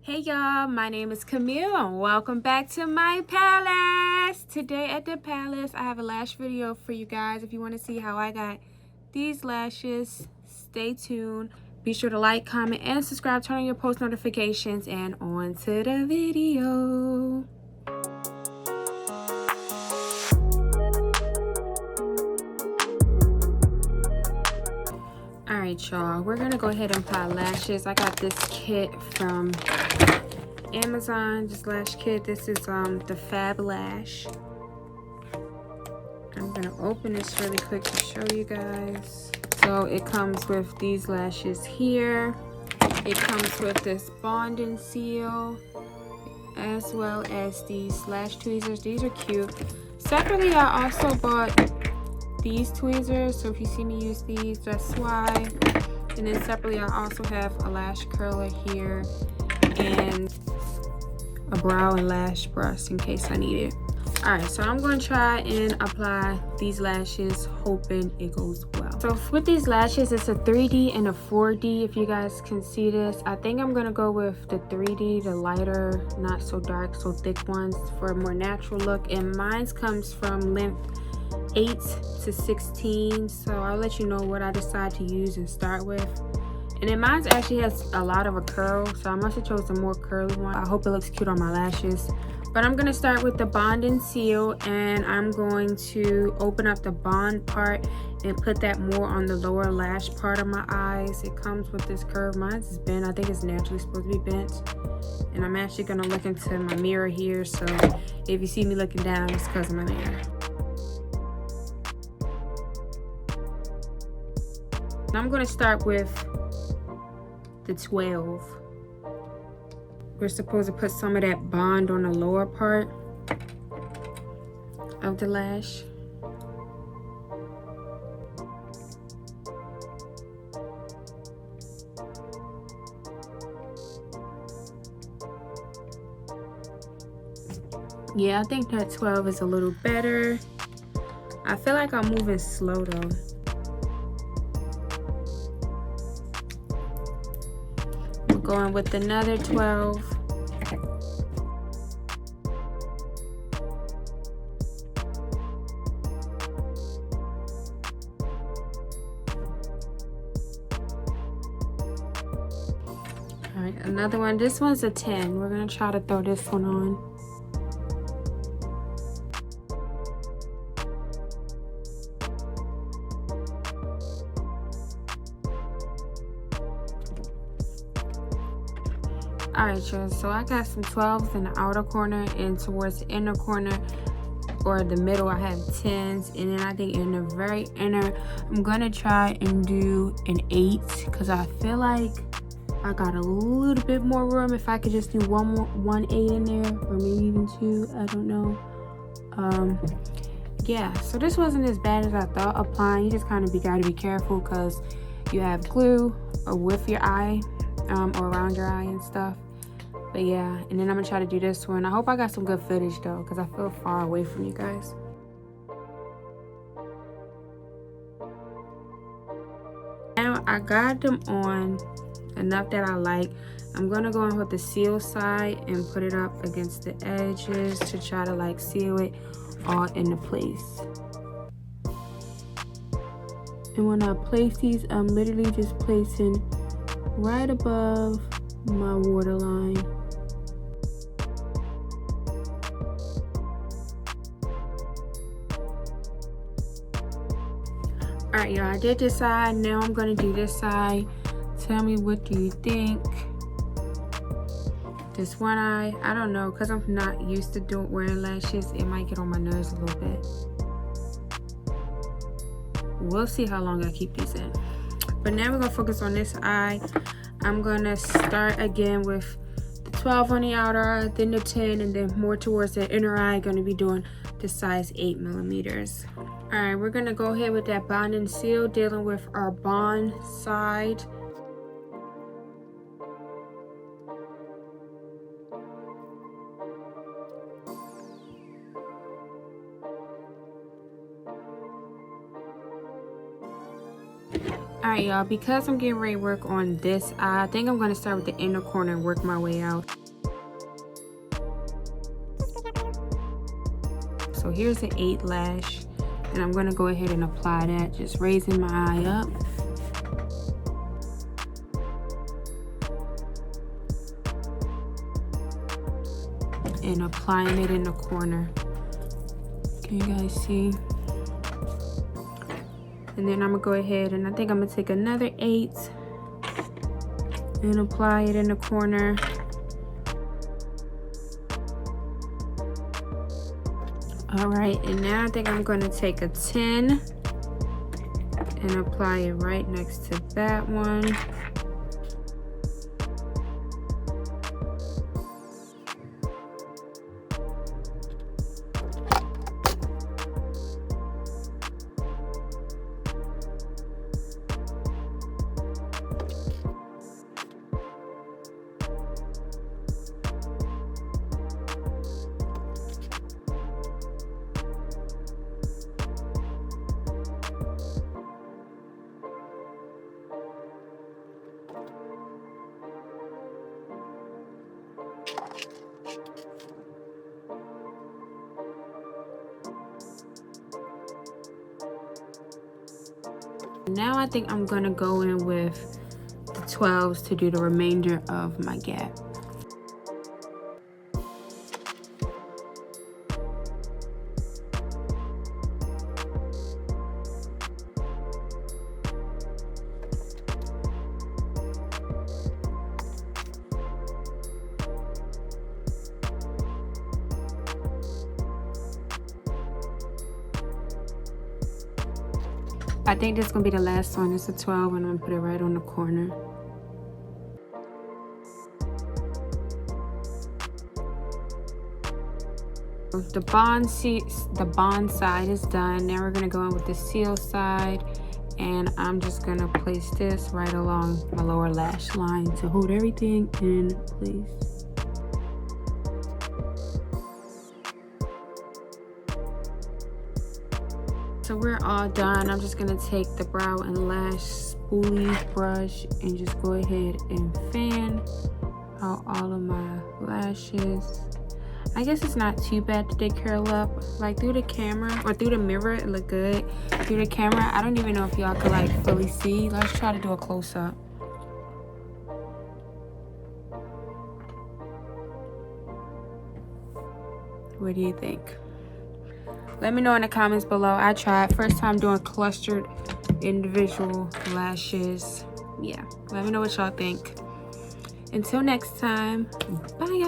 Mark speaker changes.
Speaker 1: Hey y'all, my name is Camille and welcome back to my palace. Today at the palace, I have a lash video for you guys. If you want to see how I got these lashes, stay tuned. Be sure to like, comment, and subscribe. Turn on your post notifications and on to the video. Alright y'all, we're gonna go ahead and apply lashes. I got this kit from Amazon, this lash kit. This is the Fadlash. I'm gonna open this really quick to show you guys. So it comes with these lashes here. It comes with this bonding seal, as well as these lash tweezers. These are cute. Separately, I also bought these tweezers, so if you see me use these, that's why. And then separately, I also have a lash curler here and a brow and lash brush in case I need it. Alright, so I'm going to try and apply these lashes, hoping it goes well. So with these lashes, it's a 3D and a 4D, if you guys can see this. I think I'm going to go with the 3D, the lighter, not so dark, so thick ones for a more natural look. And mine comes from length 8 to 16, so I'll let you know what I decide to use and start with. And then mine actually has a lot of a curl, so I must have chosen a more curly one. I hope it looks cute on my lashes. But I'm going to start with the bond and seal, and I'm going to open up the bond part and put that more on the lower lash part of my eyes. It comes with this curve. Mine is bent. I think it's naturally supposed to be bent. And I'm actually going to look into my mirror here, so if you see me looking down, it's because of my mirror. I'm going to start with the 12. We're supposed to put some of that bond on the lower part of the lash. Yeah, I think that 12 is a little better. I feel like I'm moving slow though. Going with another 12. All right, another one. This one's a 10. We're gonna try to throw this one on. Alright y'all, so I got some 12s in the outer corner, and towards the inner corner or the middle I have 10s, and then I think in the very inner I'm gonna try and do an 8 because I feel like I got a little bit more room. If I could just do one 8 in there, or maybe even 2, I don't know. Yeah, so this wasn't as bad as I thought applying. You just kind of gotta be careful because you have glue with your eye or around your eye and stuff. But yeah, and then I'm gonna try to do this one. I hope I got some good footage though, because I feel far away from you guys. Now I got them on enough that I like. I'm gonna go in with the seal side and put it up against the edges to try to like seal it all into place. And when I place these, I'm literally just placing right above my waterline. Alright y'all, I did this side. Now I'm going to do this side. Tell me, what do you think? This one eye, I don't know, because I'm not used to wearing lashes. It might get on my nerves a little bit. We'll see how long I keep these in. But now we're going to focus on this eye. I'm going to start again with the 12 on the outer eye, then the 10, and then more towards the inner eye. Going to be doing the size 8 millimeters. Alright, we're going to go ahead with that bond and seal, dealing with our bond side. Alright, y'all, because I'm getting ready to work on this eye, I think I'm going to start with the inner corner and work my way out. So here's the 8 lash, and I'm going to go ahead and apply that, just raising my eye up. And applying it in the corner. Can you guys see? And then I'm gonna go ahead and I think I'm gonna take another 8 and apply it in the corner. All right, and now I think I'm gonna take a 10 and apply it right next to that one. Now I think I'm gonna go in with the 12s to do the remainder of my gap. I think this is gonna be the last one. It's a 12 and I'm gonna put it right on the corner. The bond side is done. Now we're gonna go in with the seal side, and I'm just gonna place this right along my lower lash line to hold everything in place. So we're all done. I'm just gonna take the brow and lash spoolie brush and just go ahead and fan out all of my lashes. I guess it's not too bad that they curl up. Like through the camera or through the mirror, it look good. Through the camera, I don't even know if y'all could like fully see. Let's try to do a close-up. What do you think? Let me know in the comments below. I tried. First time doing clustered individual lashes. Yeah, let me know what y'all think. Until next time, bye.